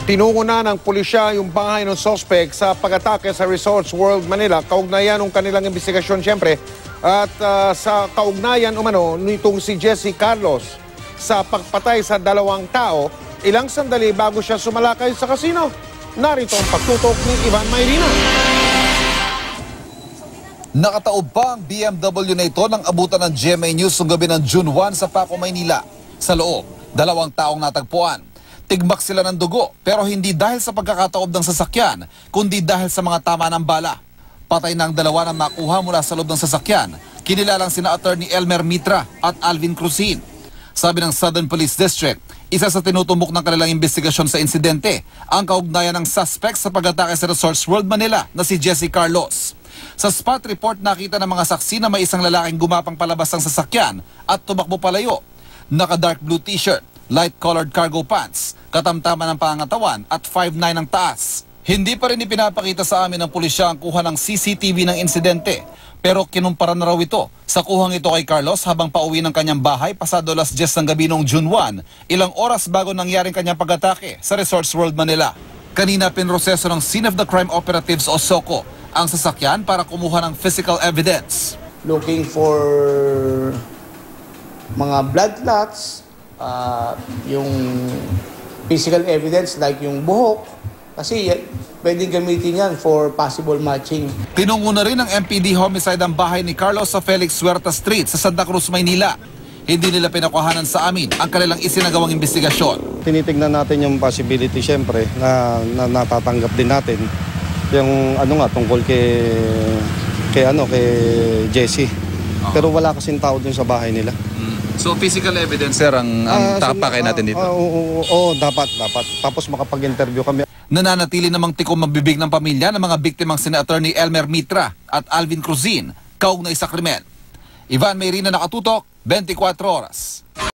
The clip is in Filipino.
Tinungo na ng pulisya yung bahay ng suspect sa pag-atake sa Resorts World Manila. Kaugnayan ng kanilang investigasyon siyempre. At sa kaugnayan umano nitong si Jesse Carlos sa pagpatay sa 2 tao, ilang sandali bago siya sumalakay sa kasino. Narito ang pagtutok ni Ivan Mayrina. Nakataob pa ang BMW na ito nang abutan ng GMA News noong gabi ng June 1 sa Paco, Maynila. Sa loob, 2 taong natagpuan. Tigmak sila ng dugo pero hindi dahil sa pagkakataob ng sasakyan, kundi dahil sa mga tama ng bala. Patay na ang 2 na nakuha mula sa loob ng sasakyan. Kinilalang sina Attorney Elmer Mitra at Alvin Cruzin. Sabi ng Southern Police District, isa sa tinutumbok ng kanilang investigasyon sa insidente, ang kaugnayan ng suspect sa pag-atake sa Resorts World Manila na si Jesse Carlos. Sa spot report, nakita ng mga saksi na may isang lalaking gumapang palabas ng sasakyan at tumakbo palayo. Naka-dark blue t-shirt, light-colored cargo pants, katamtaman ng pangangatawan at 5'9" ang taas. Hindi pa rin ipinapakita sa amin ng pulisya ang kuha ng CCTV ng insidente, pero kinumpara na raw ito sa kuhang ito kay Carlos habang pauwi ng kanyang bahay pasado 10:00 ng gabi noong June 1, ilang oras bago nangyaring kanyang pag-atake sa Resorts World Manila. Kanina pinroseso ng Scene of the Crime Operatives o SOCO ang sasakyan para kumuha ng physical evidence. Looking for mga blood clots, yung physical evidence like yung buhok, kasi pwedeng gamitin yan for possible matching. Tinungo na rin ng MPD Homicide ang bahay ni Carlos sa Felix Huerta Street sa Santa Cruz, Maynila. Hindi nila pinakuhanan sa amin ang kanilang isinagawang investigasyon. Tinitignan natin yung possibility siyempre na natatanggap din natin yung tungkol kay Jesse. Pero wala kasing tao dun sa bahay nila. So physical evidence sir ang takapakay natin dito? Oo, dapat. Tapos makapag-interview kami. Nananatili namang tikom mabibig ng pamilya ng mga biktimang sina Attorney Elmer Mitra at Alvin Cruzin kaugnay sa krimen. Ivan Mayrina, nakatutok, 24 oras.